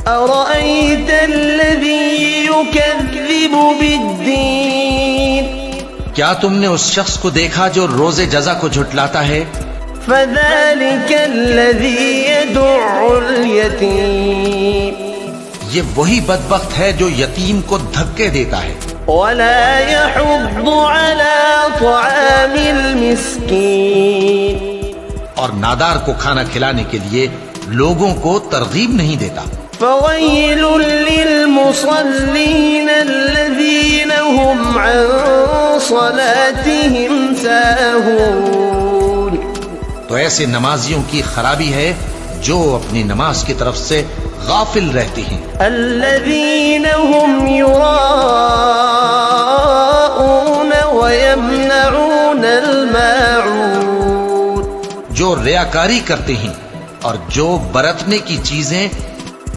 अरअयत अल्लज़ी युकज़्ज़िबु बिद्दीन, क्या तुमने उस शख्स को देखा जो रोजे जज़ा को झुटलाता है? फ़ज़ालिक अल्लज़ी यदुअ्उल यतीम, ये वही बदबख्त है जो यतीम को धक्के देता है। वला यहुद्दु अला तआमिल मिस्कीन, और नादार को खाना खिलाने के लिए लोगों को तरगीब नहीं देता। फ़वैलुल लिलमुसल्लीन अल्लज़ीना हुम अन सलातिहिम साहून, तो ऐसे नमाजियों की खराबी है जो अपनी नमाज की तरफ से गाफिल रहती हैं। अल्लज़ीना हुम युराऊन व यमनऊनल माऊन, जो रियाकारी करते हैं और जो बरतने की चीजें